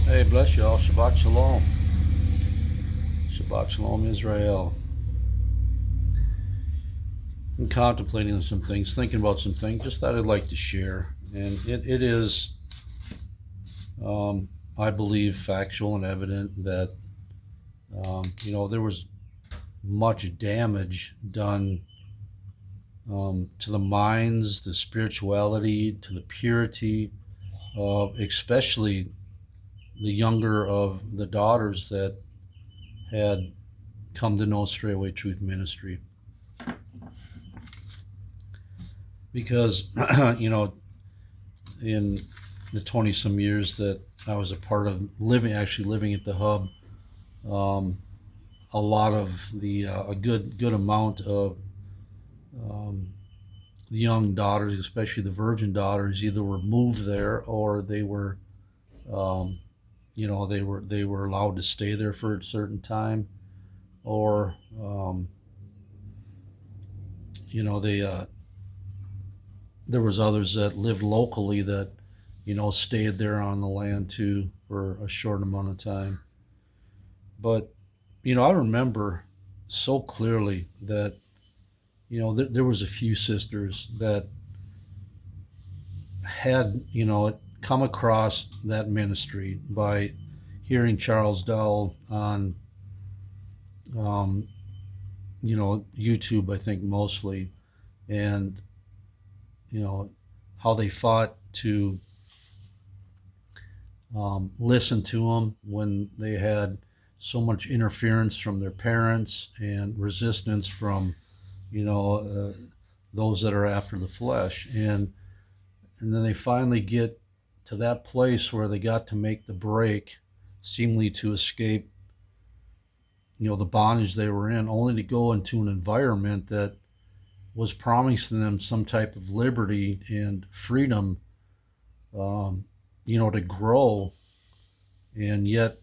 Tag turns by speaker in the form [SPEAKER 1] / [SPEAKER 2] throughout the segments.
[SPEAKER 1] Hey, bless you all. Shabbat Shalom. Shabbat Shalom, Israel. I'm contemplating some things, thinking about some things, just that I'd like to share. And it is, I believe, factual and evident that, there was much damage done to the minds, the spirituality, to the purity of especially the younger of the daughters that had come to know Straightway Truth Ministry. Because, in the 20 some years that I was a part of actually living at the hub, um, a lot of a good amount of the young daughters, especially the virgin daughters, either were moved there or they were, um, they were allowed to stay there for a certain time, or they there was others that lived locally that stayed there on the land too for a short amount of time. But I remember so clearly that there was a few sisters that had come across that ministry by hearing Charles Dowell on um, YouTube, I think mostly, and how they fought to listen to him when they had so much interference from their parents and resistance from those that are after the flesh, and then they finally get to that place where they got to make the break, seemingly to escape the bondage they were in, only to go into an environment that was promising them some type of liberty and freedom, um, to grow, and yet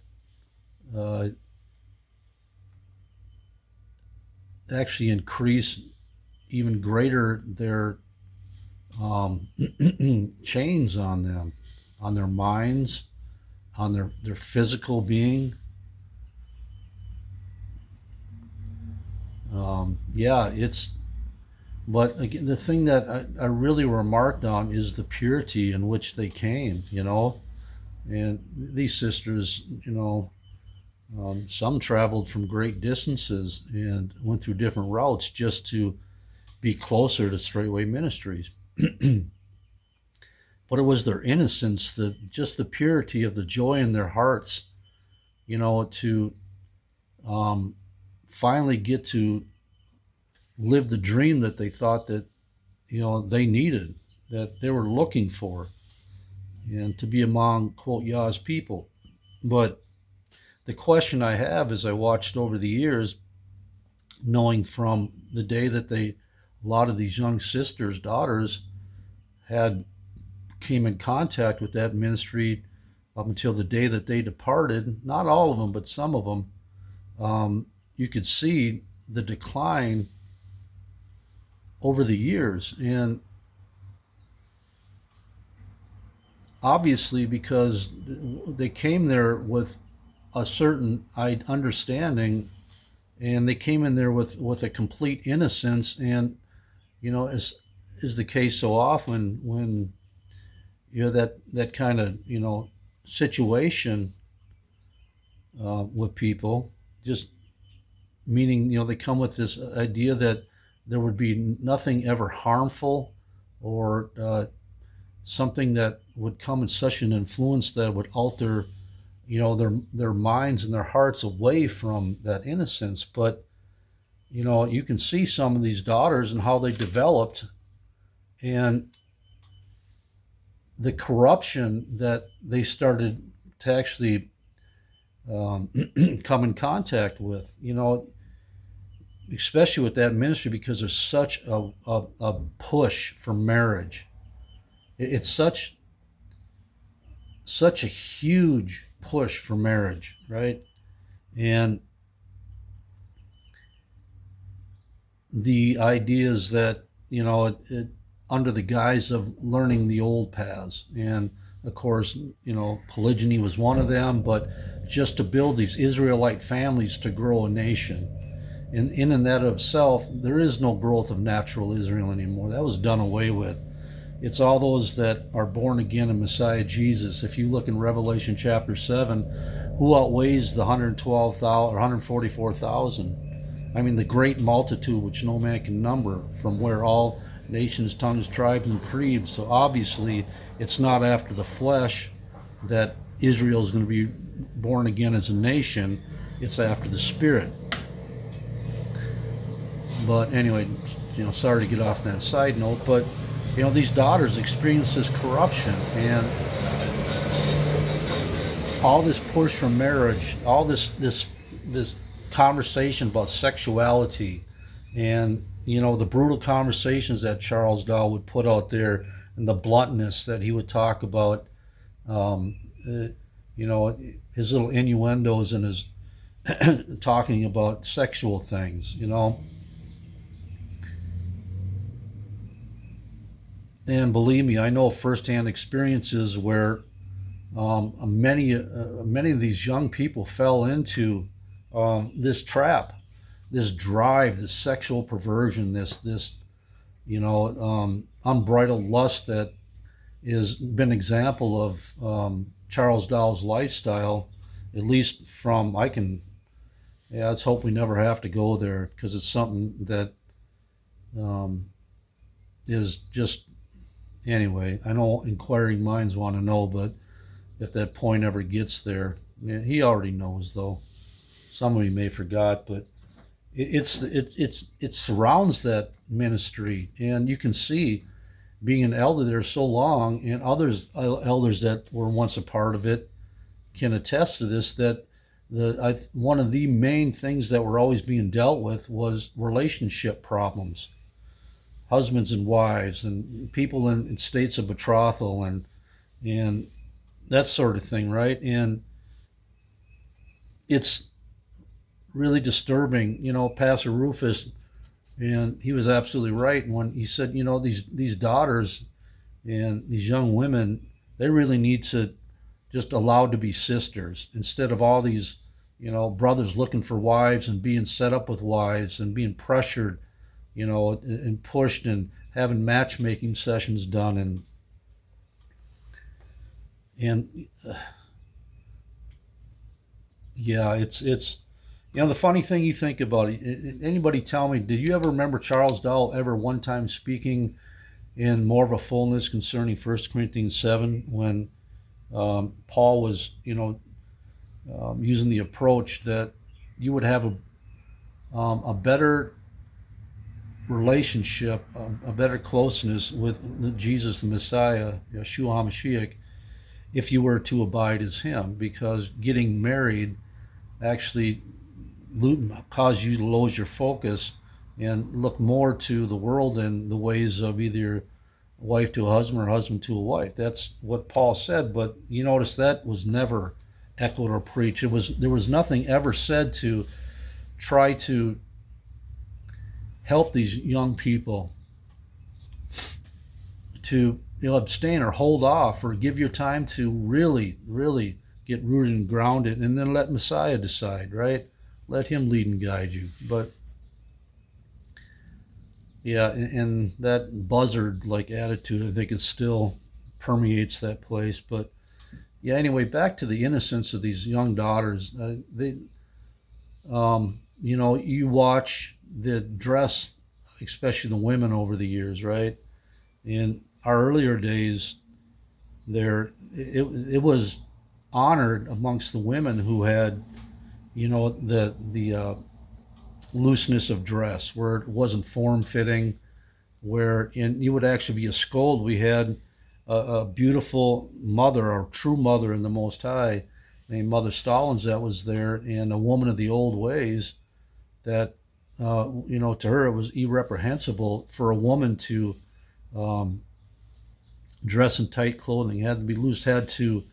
[SPEAKER 1] uh, actually increase even greater their um, chains on them, on their minds, on their physical being. Yeah, but again, the thing that I really remarked on is the purity in which they came, and these sisters, some traveled from great distances and went through different routes just to be closer to Straightway Ministries. But it was their innocence, just the purity of the joy in their hearts, to um, finally get to live the dream that they thought that they needed, that they were looking for, and to be among quote Yah's people. But the question I have as I watched over the years, knowing from the day that a lot of these young sisters, daughters, had came in contact with that ministry up until the day that they departed, not all of them, but some of them, you could see the decline over the years. And obviously, because they came there with a certain understanding, and they came in there with a complete innocence. And as is the case so often when that kind of situation with people, just meaning they come with this idea that there would be nothing ever harmful, or something that would come in such an influence that would alter their minds and their hearts away from that innocence. But you can see some of these daughters and how they developed, and the corruption that they started to actually come in contact with, especially with that ministry, because there's such a push for marriage. It's such a huge push for marriage, right? And the idea is that under the guise of learning the old paths and of course, polygyny was one of them, but just to build these Israelite families to grow a nation. And in and that of itself, there is no growth of natural Israel anymore. That was done away with. It's all those that are born again in Messiah Jesus. If you look in Revelation chapter 7, who outweighs the 112,000 or 144,000? I mean, the great multitude which no man can number, from where all nations, tongues, tribes, and creeds. So obviously, it's not after the flesh that Israel is going to be born again as a nation. It's after the Spirit. But anyway, sorry to get off that side note, but these daughters experience this corruption and all this push from marriage, all this conversation about sexuality, and the brutal conversations that Charles Dahl would put out there, and the bluntness that he would talk about, his little innuendos and his talking about sexual things, And believe me, I know firsthand experiences where many of these young people fell into this trap, this drive, this sexual perversion, this unbridled lust that has been an example of Charles Dahl's lifestyle, at least from let's hope we never have to go there, because it's something that is just. Anyway, I know inquiring minds want to know, but if that point ever gets there, he already knows, though. Somebody may forgot, but it surrounds that ministry, and you can see, being an elder there so long, and others elders that were once a part of it can attest to this, that one of the main things that were always being dealt with was relationship problems. Husbands and wives, and people in states of betrothal, and that sort of thing, right? And it's really disturbing. Pastor Rufus, and he was absolutely right when he said, these daughters and these young women, they really need to just allowed to be sisters, instead of all these, brothers looking for wives and being set up with wives and being pressured, and pushed, and having matchmaking sessions done, and yeah, it's the funny thing, you think about it. Anybody tell me, did you ever remember Charles Dahl ever one time speaking in more of a fullness concerning 1 Corinthians 7, when Paul was, using the approach that you would have a better relationship, a better closeness with Jesus the Messiah, Yeshua HaMashiach, if you were to abide as him, because getting married actually cause you to lose your focus and look more to the world and the ways of either wife to a husband or husband to a wife. That's what Paul said, but you notice that was never echoed or preached. There was nothing ever said to try to help these young people to abstain or hold off, or give your time to really, really get rooted and grounded, and then let Messiah decide, right? Let him lead and guide you. But yeah, and that buzzard-like attitude, I think it still permeates that place. But yeah, anyway, back to the innocence of these young daughters. You watch the dress, especially the women over the years, right? In our earlier days, it was honored amongst the women who had, the looseness of dress, where it wasn't form-fitting, and you would actually be a scold. We had a beautiful mother, or true mother in the Most High, named Mother Stallings, that was there, and a woman of the old ways, that to her it was irreprehensible for a woman to dress in tight clothing. It had to be loose, had to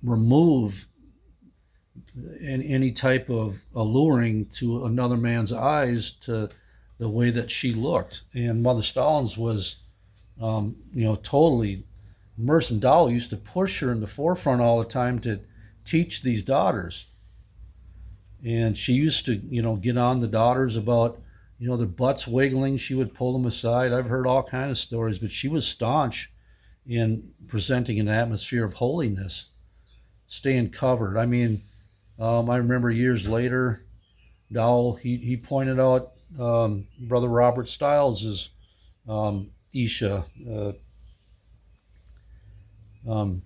[SPEAKER 1] remove any type of alluring to another man's eyes to the way that she looked. And Mother Stallings was totally Mercy Dowell used to push her in the forefront all the time to teach these daughters. And she used to, get on the daughters about, their butts wiggling. She would pull them aside. I've heard all kinds of stories, but she was staunch in presenting an atmosphere of holiness, staying covered. I mean, I remember years later, Dowell, he pointed out Brother Robert Stiles' Isha, um,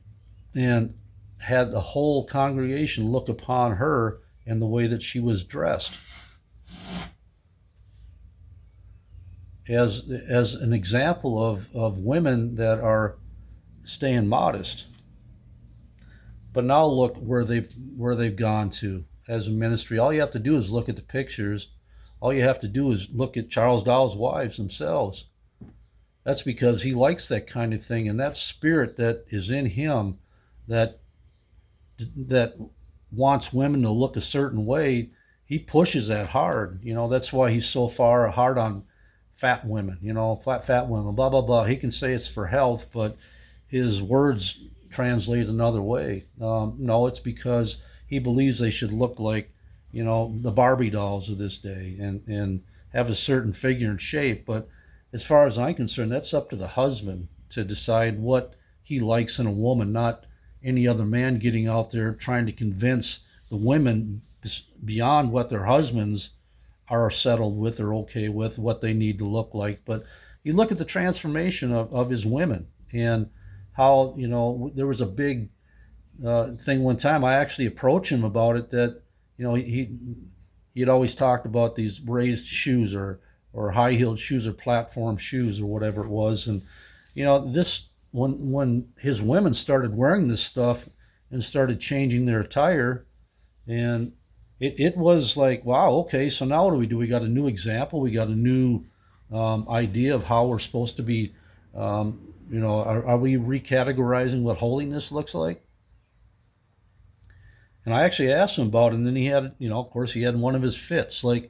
[SPEAKER 1] and had the whole congregation look upon her and the way that she was dressed as an example of women that are staying modest. But now look where they've gone to as a ministry. All you have to do is look at the pictures. All you have to do is look at Charles Dowell's wives themselves. That's because he likes that kind of thing, and that spirit that is in him, that that wants women to look a certain way, he pushes that hard. That's why he's so far hard on fat women. Fat women. Blah blah blah. He can say it's for health, but his words translate another way. No, it's because he believes they should look like, the Barbie dolls of this day and have a certain figure and shape. But as far as I'm concerned, that's up to the husband to decide what he likes in a woman, not any other man getting out there trying to convince the women beyond what their husbands are settled with or okay with, what they need to look like. But you look at the transformation of his women and how, there was a big thing one time. I actually approached him about it, that, he'd always talked about these raised shoes or high-heeled shoes or platform shoes or whatever it was. And, this, when his women started wearing this stuff and started changing their attire, and it was like, wow, okay, so now what do? We got a new example. We got a new idea of how we're supposed to be, are we recategorizing what holiness looks like? And I actually asked him about it, and then he had, of course, he had one of his fits. Like,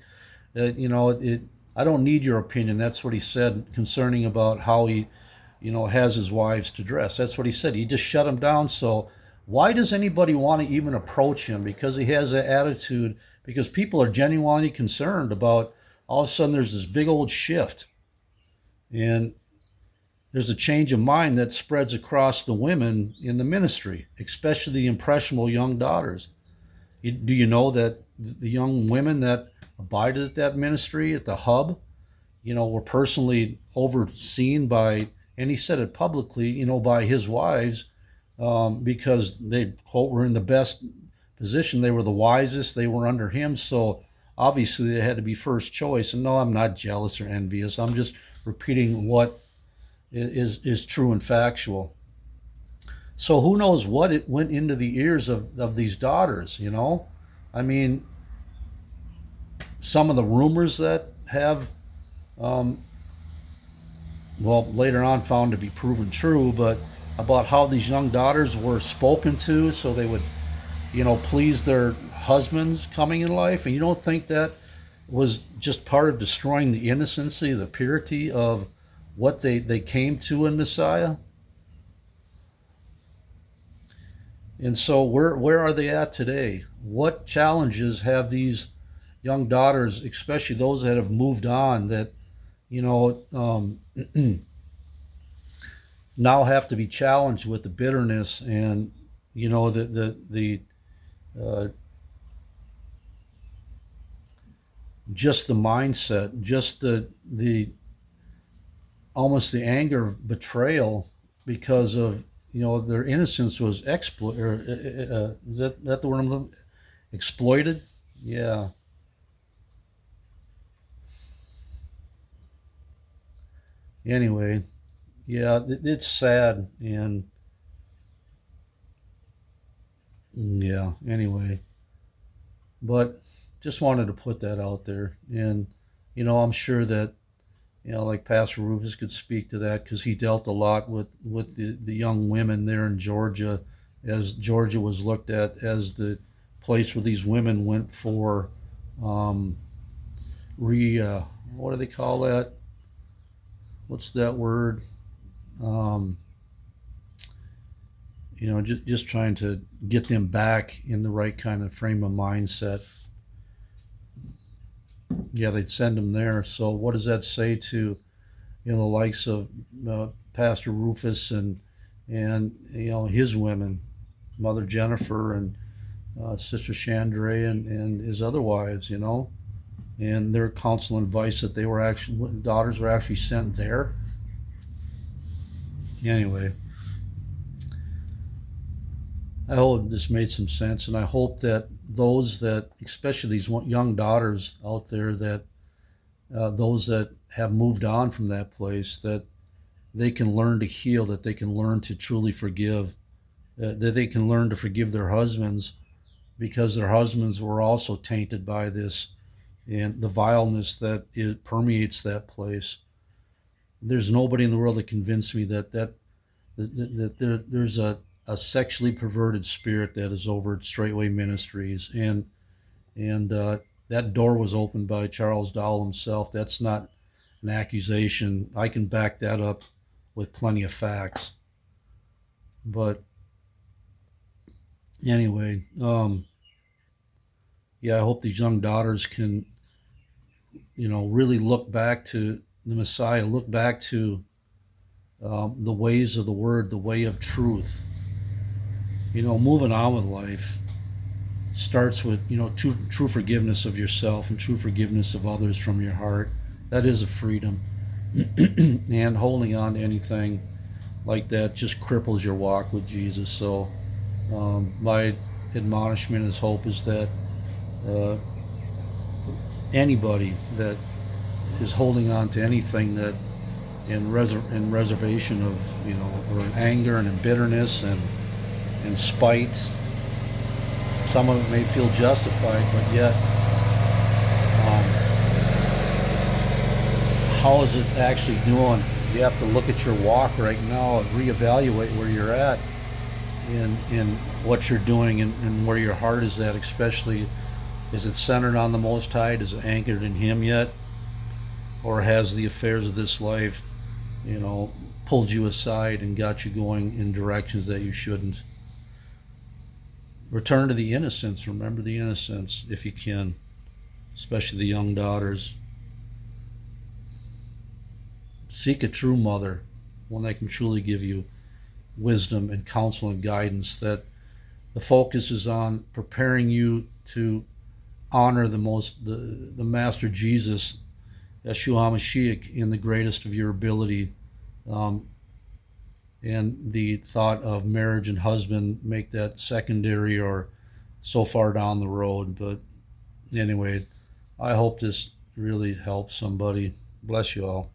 [SPEAKER 1] I don't need your opinion. That's what he said concerning about how he, has his wives to dress. That's what he said. He just shut him down. So why does anybody want to even approach him? Because he has that attitude, because people are genuinely concerned about all of a sudden there's this big old shift. And there's a change of mind that spreads across the women in the ministry, especially the impressionable young daughters. Do you know that the young women that abided at that ministry, at the hub, were personally overseen by, and he said it publicly, by his wives, because they, quote, were in the best position. They were the wisest. They were under him. So obviously they had to be first choice. And no, I'm not jealous or envious. I'm just repeating what is true and factual. So who knows what it went into the ears of these daughters, I mean, some of the rumors that have, later on found to be proven true, but about how these young daughters were spoken to so they would, please their husbands coming in life. And you don't think that was just part of destroying the innocency, the purity of what they came to in Messiah? And so where are they at today? What challenges have these young daughters, especially those that have moved on, that now have to be challenged with the bitterness and the just the mindset, just the almost the anger of betrayal because of their innocence was is that the word I'm looking? Exploited? Yeah. Anyway, yeah, it's sad. And yeah, anyway, but just wanted to put that out there. And I'm sure that like Pastor Rufus could speak to that, because he dealt a lot with the young women there in Georgia, as Georgia was looked at as the place where these women went for um, what do they call that? What's that word? Um, just trying to get them back in the right kind of frame of mindset. Yeah, they'd send them there. So what does that say to the likes of Pastor Rufus and his women, Mother Jennifer and Sister Chandray and his other wives, and their counsel and advice that daughters were actually sent there. Anyway, I hope this made some sense, and I hope that those that, especially these young daughters out there, that those that have moved on from that place, that they can learn to heal, that they can learn to truly forgive, that they can learn to forgive their husbands, because their husbands were also tainted by this and the vileness that it permeates that place. There's nobody in the world that convinced me that there's a sexually perverted spirit that is over at Straightway Ministries, and that door was opened by Charles Dowell himself. That's not an accusation. I can back that up with plenty of facts. But anyway, yeah, I hope these young daughters can, really look back to the Messiah, look back to the ways of the Word, the way of truth. Moving on with life starts with, true forgiveness of yourself and true forgiveness of others from your heart. That is a freedom. And holding on to anything like that just cripples your walk with Jesus. So my admonishment is hope is that anybody that is holding on to anything that in reservation of, or in anger and in bitterness and in spite, some of it may feel justified, but yet how is it actually doing? You have to look at your walk right now and reevaluate where you're at in what you're doing and where your heart is at, especially. Is it centered on the Most High? Is it anchored in Him yet? Or has the affairs of this life, pulled you aside and got you going in directions that you shouldn't? Return to the innocence. Remember the innocence if you can, especially the young daughters. Seek a true mother, one that can truly give you wisdom and counsel and guidance, that the focus is on preparing you to honor the Master Jesus, Yeshua HaMashiach, in the greatest of your ability. And the thought of marriage and husband, make that secondary or so far down the road. But anyway, I hope this really helps somebody. Bless you all.